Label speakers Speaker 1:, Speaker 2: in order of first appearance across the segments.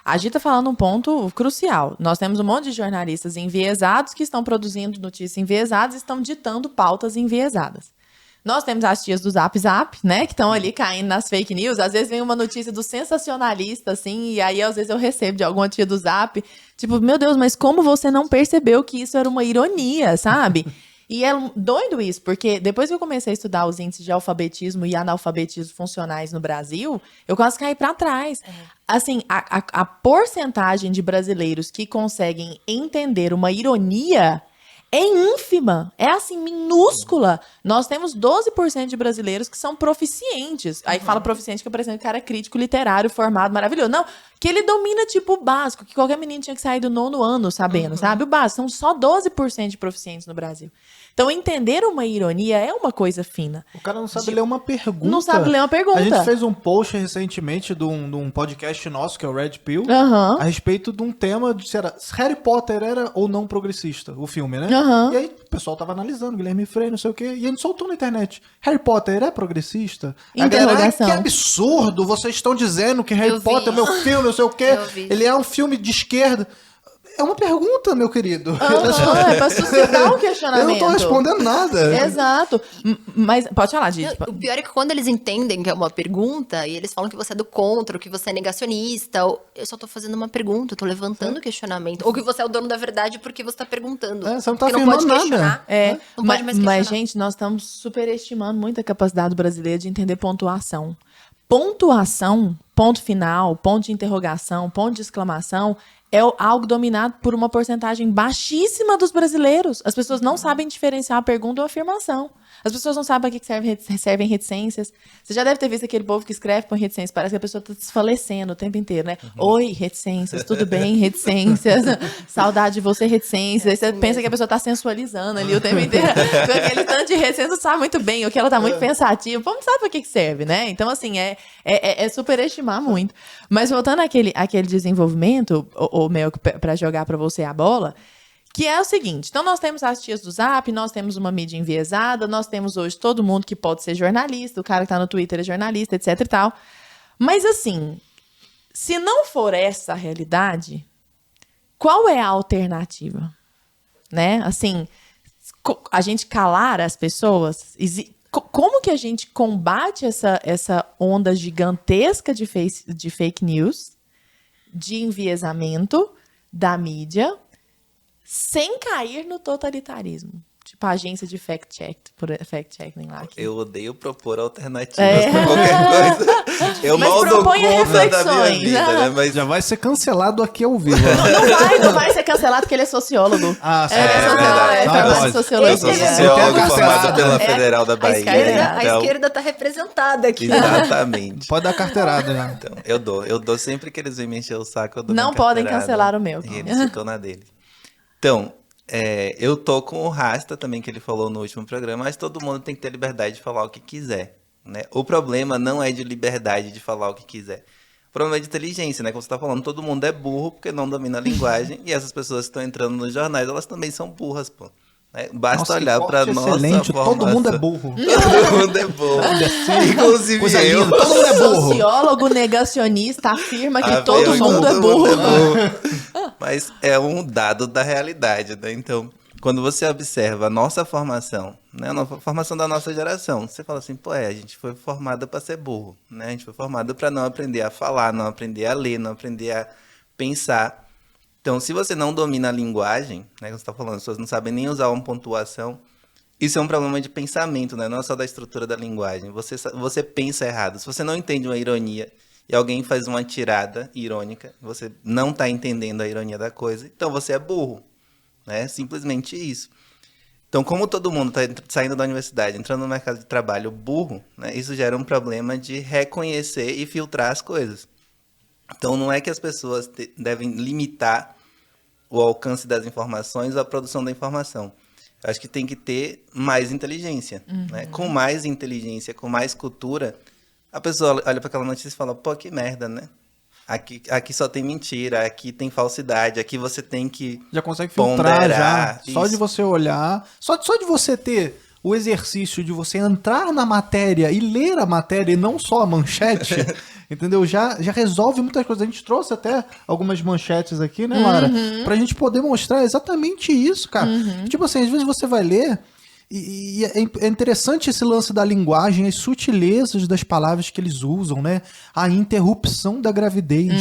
Speaker 1: A Gi tá falando um ponto crucial. Nós temos um monte de jornalistas enviesados que estão produzindo notícias enviesadas e estão ditando pautas enviesadas. Nós temos as tias do Zap Zap, né, que estão ali caindo nas fake news. Às vezes vem uma notícia do sensacionalista, assim, e aí às vezes eu recebo de alguma tia do Zap, tipo, meu Deus, mas como você não percebeu que isso era uma ironia, sabe? E é doido isso, porque depois que eu comecei a estudar os índices de alfabetismo e analfabetismo funcionais no Brasil, eu quase caí para trás. Assim, a porcentagem de brasileiros que conseguem entender uma ironia é ínfima, é assim, minúscula. Nós temos 12% de brasileiros que são proficientes. Aí fala proficiente que eu parecendo cara crítico literário, formado, maravilhoso. Não, que ele domina, tipo, o básico, que qualquer menino tinha que sair do 9º ano sabendo, sabe? O básico, são só 12% de proficientes no Brasil. Então, entender uma ironia é uma coisa fina.
Speaker 2: O cara não sabe ler uma pergunta.
Speaker 1: Não sabe ler uma pergunta.
Speaker 2: A gente fez um post recentemente de um podcast nosso, que é o Red Pill, a respeito de um tema de se Harry Potter era ou não progressista, o filme, né? E aí o pessoal tava analisando, Guilherme Frey, não sei o quê, e a gente soltou na internet. Harry Potter é progressista?
Speaker 1: Interrogação.
Speaker 2: Que absurdo, vocês estão dizendo que Harry Potter é meu filme, não sei o quê, ele é um filme de esquerda. É uma pergunta, meu querido.
Speaker 1: É pra suscitar um questionamento.
Speaker 2: Eu não tô respondendo nada.
Speaker 1: Exato. Mas, pode falar, gente.
Speaker 3: O pior é que quando eles entendem que é uma pergunta, e eles falam que você é do contra, ou que você é negacionista, ou eu só tô fazendo uma pergunta, eu tô levantando questionamento. Ou que você é o dono da verdade porque você tá perguntando.
Speaker 2: Você não tá
Speaker 3: porque não pode
Speaker 2: afirmando
Speaker 3: questionar.
Speaker 2: nada.
Speaker 3: Não pode mais questionar.
Speaker 1: Mas, gente, nós estamos superestimando muito a capacidade brasileira de entender pontuação. Pontuação, ponto final, ponto de interrogação, ponto de exclamação, é algo dominado por uma porcentagem baixíssima dos brasileiros. As pessoas não sabem diferenciar a pergunta ou a afirmação. As pessoas não sabem para que servem reticências. Você já deve ter visto aquele povo que escreve com reticências. Parece que a pessoa está desfalecendo o tempo inteiro, né? Oi, reticências, tudo bem, reticências. Saudade de você, reticências. Aí você pensa que a pessoa está sensualizando ali o tempo inteiro. Com aquele tanto de reticências, sabe muito bem. O que ela está muito pensativa. O povo não sabe para que serve, né? Então, assim, é superestimar muito. Mas voltando àquele desenvolvimento, o Mel, para jogar para você a bola, que é o seguinte, então nós temos as tias do Zap, nós temos uma mídia enviesada, nós temos hoje todo mundo que pode ser jornalista, o cara que tá no Twitter é jornalista, etc e tal. Mas assim, se não for essa a realidade, qual é a alternativa? Né? Assim, a gente calar as pessoas, como que a gente combate essa onda gigantesca de fake news, de enviesamento da mídia, sem cair no totalitarismo? Tipo a agência de fact-checking lá.
Speaker 4: Eu odeio propor alternativas pra qualquer coisa. Eu
Speaker 1: mas
Speaker 4: mal dou
Speaker 1: proponha
Speaker 4: conta da minha
Speaker 1: reflexões,
Speaker 4: vida, né? Mas
Speaker 2: Já vai ser cancelado aqui ao vivo.
Speaker 1: Não vai ser cancelado porque ele é sociólogo.
Speaker 2: Ah, sim.
Speaker 4: verdade.
Speaker 1: Formado em
Speaker 4: eu
Speaker 1: sociologia.
Speaker 4: sou
Speaker 3: Esse é
Speaker 4: sociólogo
Speaker 2: cancelado.
Speaker 4: formado pela Federal da Bahia.
Speaker 3: A esquerda tá representada aqui.
Speaker 4: Exatamente.
Speaker 2: Pode dar carteirada já.
Speaker 4: Então, eu dou sempre que eles vêm me encher o saco, eu dou
Speaker 1: Não
Speaker 4: minha
Speaker 1: podem
Speaker 4: carteirada.
Speaker 1: cancelar o meu.
Speaker 4: E eles ficam na dele. Então, eu tô com o Rasta também, que ele falou no último programa, mas todo mundo tem que ter liberdade de falar o que quiser, né? O problema não é de liberdade de falar o que quiser. O problema é de inteligência, né? Como você tá falando, todo mundo é burro porque não domina a linguagem, e essas pessoas que estão entrando nos jornais, elas também são burras, pô. Né? Basta olhar pra nossa
Speaker 2: excelente,
Speaker 4: formação.
Speaker 2: todo mundo é burro.
Speaker 4: Todo mundo é burro. Inclusive
Speaker 2: Coisa
Speaker 4: eu.
Speaker 2: linda, todo mundo é burro.
Speaker 1: Sociólogo negacionista afirma que
Speaker 4: Ah,
Speaker 1: todo
Speaker 4: eu,
Speaker 1: mundo é
Speaker 4: todo
Speaker 1: burro.
Speaker 4: mundo é burro. Mas é um dado da realidade, né? Então, quando você observa a nossa formação, né? A formação da nossa geração, você fala assim, pô, a gente foi formada para ser burro, né? A gente foi formado para não aprender a falar, não aprender a ler, não aprender a pensar. Então, se você não domina a linguagem, né? Como você está falando, as pessoas não sabem nem usar uma pontuação, isso é um problema de pensamento, né? Não é só da estrutura da linguagem. Você pensa errado. Se você não entende uma ironia e alguém faz uma tirada irônica, você não está entendendo a ironia da coisa, então você é burro. Né? Simplesmente isso. Então, como todo mundo está saindo da universidade, entrando no mercado de trabalho burro, né? Isso gera um problema de reconhecer e filtrar as coisas. Então, não é que as pessoas devem limitar o alcance das informações ou a produção da informação. Eu acho que tem que ter mais inteligência. Né? Com mais inteligência, com mais cultura, a pessoa olha para aquela notícia e fala, pô, que merda, né? Aqui só tem mentira, aqui tem falsidade, aqui você tem que
Speaker 2: Já consegue filtrar,
Speaker 4: ponderar.
Speaker 2: já. Só de você olhar, só de você ter o exercício de você entrar na matéria e ler a matéria e não só a manchete, entendeu? Já resolve muitas coisas. A gente trouxe até algumas manchetes aqui, né, Lara? Pra gente poder mostrar exatamente isso, cara. Tipo assim, às vezes você vai ler e é interessante esse lance da linguagem, as sutilezas das palavras que eles usam, né? A interrupção da gravidez.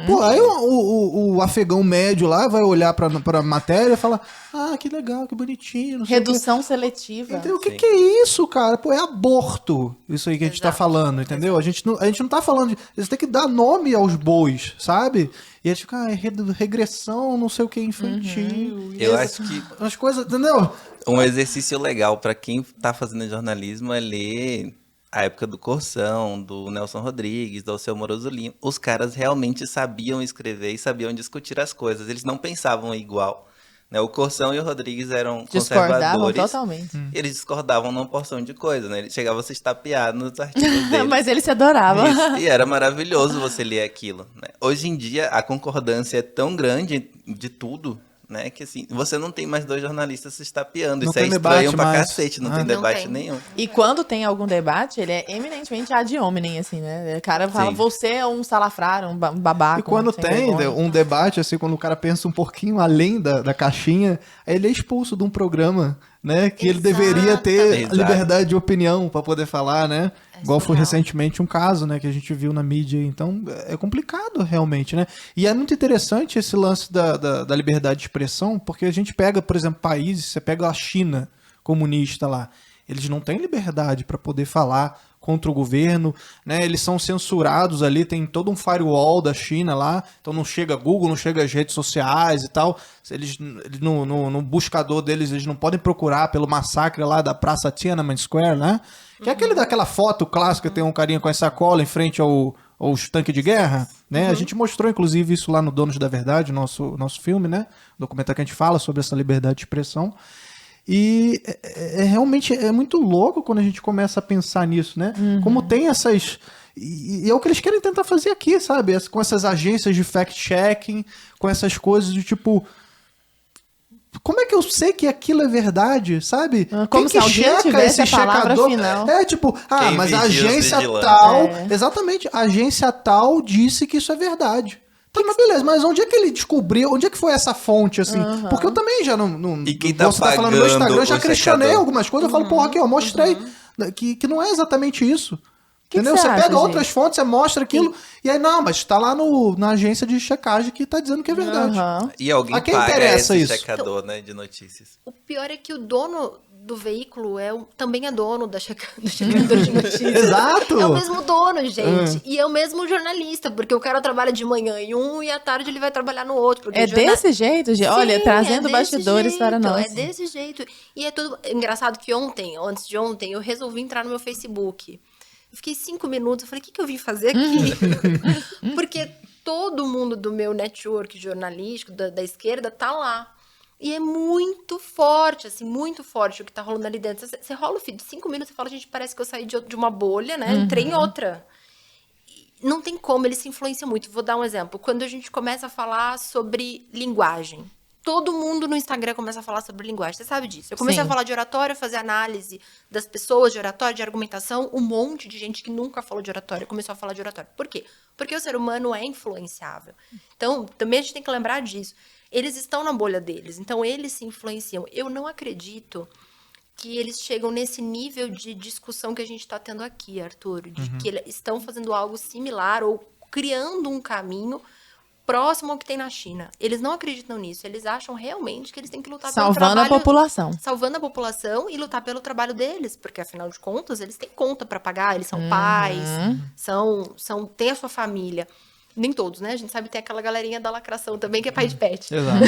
Speaker 2: Pô, aí o afegão médio lá vai olhar pra matéria e falar: ah, que legal, que bonitinho. Não sei
Speaker 1: Redução seletiva.
Speaker 2: Entendeu? O que é isso, cara? Pô, é aborto. Isso aí que a gente tá falando, entendeu? A gente não tá falando de... Eles têm que dar nome aos bois, sabe? E a gente fica, regressão, não sei o que, infantil.
Speaker 4: Eu acho que...
Speaker 2: As coisas, entendeu?
Speaker 4: Um exercício legal para quem tá fazendo jornalismo é ler a época do Corção, do Nelson Rodrigues, do Alceu Moroso Lima. Os caras realmente sabiam escrever e sabiam discutir as coisas. Eles não pensavam igual. Né? O Corção e o Rodrigues eram conservadores.
Speaker 1: Totalmente.
Speaker 4: Eles discordavam numa porção de coisas, né? Eles chegavam a se estapear nos artigos deles.
Speaker 1: Mas ele se adorava.
Speaker 4: Isso. E era maravilhoso você ler aquilo. Né? Hoje em dia, a concordância é tão grande de tudo, né? Que assim, você não tem mais dois jornalistas se estapeando.
Speaker 2: Não
Speaker 4: Isso é
Speaker 2: tem
Speaker 4: estranho
Speaker 2: debate
Speaker 4: pra
Speaker 2: mais.
Speaker 4: cacete, não
Speaker 2: Ah.
Speaker 4: tem
Speaker 3: Não
Speaker 4: debate
Speaker 3: tem.
Speaker 4: nenhum.
Speaker 1: E quando tem algum debate, ele é eminentemente ad hominem, assim, né? O cara fala,
Speaker 4: Sim.
Speaker 1: você é um salafrário, um babaca.
Speaker 2: E quando
Speaker 1: sem
Speaker 2: tem
Speaker 1: vergonha.
Speaker 2: um debate, assim, quando o cara pensa um pouquinho além da caixinha, aí ele é expulso de um programa, né? Que ele deveria ter
Speaker 4: Exato.
Speaker 2: liberdade de opinião pra poder falar, né? Igual foi
Speaker 3: surreal.
Speaker 2: recentemente um caso, né? Que a gente viu na mídia. Então, é complicado, realmente, né? E é muito interessante esse lance da liberdade de expressão, porque a gente pega, por exemplo, países, você pega a China comunista lá, eles não têm liberdade para poder falar contra o governo, né? Eles são censurados ali, tem todo um firewall da China lá, então não chega Google, não chega as redes sociais e tal. Eles no buscador deles, eles não podem procurar pelo massacre lá da Praça Tiananmen Square, né? Que é aquele daquela foto clássica, tem um carinha com a sacola em frente aos tanques de guerra, né? A gente mostrou, inclusive, isso lá no Donos da Verdade, nosso filme, né? Documentário que a gente fala sobre essa liberdade de expressão. E realmente é muito louco quando a gente começa a pensar nisso, né? Como tem essas... E é o que eles querem tentar fazer aqui, sabe? Com essas agências de fact-checking, com essas coisas de tipo... Como é que eu sei que aquilo é verdade, sabe?
Speaker 1: Como
Speaker 2: Quem
Speaker 1: se
Speaker 2: que
Speaker 1: alguém
Speaker 2: checa
Speaker 1: tivesse
Speaker 2: esse
Speaker 1: a palavra
Speaker 2: checador?
Speaker 1: final.
Speaker 2: É tipo,
Speaker 4: Quem
Speaker 2: mas a
Speaker 4: vigia os
Speaker 2: agência
Speaker 4: vigilantes.
Speaker 2: tal... Exatamente, a agência tal disse que isso é verdade. Tá, mas beleza, mas onde é que ele descobriu? Onde é que foi essa fonte, assim? Porque eu também já não
Speaker 4: E quem tá
Speaker 2: você tá falando no meu Instagram, eu já
Speaker 4: o
Speaker 2: questionei
Speaker 4: checador?
Speaker 2: algumas coisas, eu falo, porra, aqui, ó, mostrei que não é exatamente isso.
Speaker 1: Que
Speaker 2: Entendeu?
Speaker 1: que
Speaker 2: Você
Speaker 1: você
Speaker 2: pega
Speaker 1: acha,
Speaker 2: outras
Speaker 1: gente?
Speaker 2: fontes, você mostra aquilo, e aí, não, mas tá lá na agência de checagem que tá dizendo que é verdade.
Speaker 4: E alguém
Speaker 2: A quem
Speaker 4: paga
Speaker 2: interessa
Speaker 4: esse
Speaker 2: isso?
Speaker 4: checador, né, de notícias.
Speaker 3: O pior é que o dono do veículo também é dono do checador de notícias.
Speaker 2: Exato!
Speaker 3: É o mesmo dono, gente. E é o mesmo jornalista, porque o cara trabalha de manhã em um e à tarde ele vai trabalhar no outro. Porque
Speaker 1: É desse jeito, gente? Olha,
Speaker 3: Sim,
Speaker 1: trazendo
Speaker 3: é desse
Speaker 1: bastidores
Speaker 3: jeito,
Speaker 1: para nós.
Speaker 3: É desse jeito. E é tudo engraçado que antes de ontem, eu resolvi entrar no meu Facebook. Eu fiquei 5 minutos, eu falei, o que eu vim fazer aqui? Porque todo mundo do meu network jornalístico, da esquerda, tá lá. E é muito forte, assim, muito forte o que tá rolando ali dentro. Você rola o feed de 5 minutos e fala, gente, parece que eu saí de uma bolha, né? Entrei em outra. E não tem como, ele se influencia muito. Vou dar um exemplo. Quando a gente começa a falar sobre linguagem, todo mundo no Instagram começa a falar sobre linguagem. Você sabe disso. Eu comecei
Speaker 1: Sim.
Speaker 3: a falar de oratória, fazer análise das pessoas de oratória, de argumentação. Um monte de gente que nunca falou de oratória começou a falar de oratória. Por quê? Porque o ser humano é influenciável. Então, também a gente tem que lembrar disso. Eles estão na bolha deles, então eles se influenciam. Eu não acredito que eles chegam nesse nível de discussão que a gente está tendo aqui, Arthur, de que eles estão fazendo algo similar ou criando um caminho próximo ao que tem na China. Eles não acreditam nisso. Eles acham realmente que eles têm que lutar pelo
Speaker 1: Salvando
Speaker 3: trabalho...
Speaker 1: a população.
Speaker 3: Salvando a população e lutar pelo trabalho deles. Porque, afinal de contas, eles têm conta para pagar. Eles são pais, têm a sua família. Nem todos, né? A gente sabe que tem aquela galerinha da lacração também, que é pai de pet.
Speaker 2: Exato.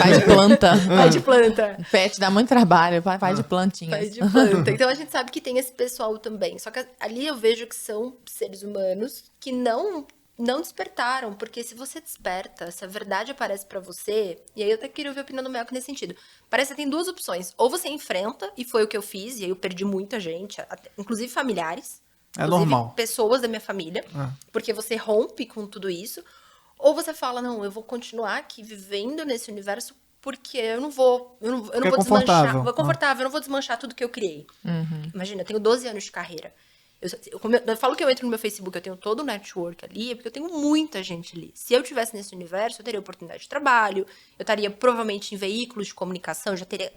Speaker 1: Pai de planta.
Speaker 3: Pai de planta.
Speaker 1: Pet dá muito trabalho, pai de plantinhas.
Speaker 3: Pai de planta. Então, a gente sabe que tem esse pessoal também. Só que ali eu vejo que são seres humanos que não despertaram, porque se você desperta, se a verdade aparece pra você, e aí eu até queria ouvir a opinião do Melco nesse sentido, parece que tem duas opções, ou você enfrenta, e foi o que eu fiz, e aí eu perdi muita gente, inclusive familiares,
Speaker 2: normal.
Speaker 3: pessoas da minha família, porque você rompe com tudo isso, ou você fala, não, eu vou continuar aqui vivendo nesse universo porque eu não vou desmanchar. Vou confortável, eu não vou desmanchar tudo que eu criei. Imagina, eu tenho 12 anos de carreira. Eu falo que eu entro no meu Facebook, eu tenho todo o network ali, é porque eu tenho muita gente ali. Se eu tivesse nesse universo, eu teria oportunidade de trabalho, eu estaria provavelmente em veículos de comunicação, já teria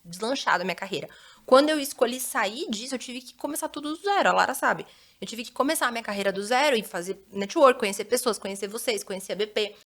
Speaker 3: deslanchado a minha carreira. Quando eu escolhi sair disso, eu tive que começar tudo do zero, a Lara sabe. Eu tive que começar a minha carreira do zero e fazer network, conhecer pessoas, conhecer vocês, conhecer a BP.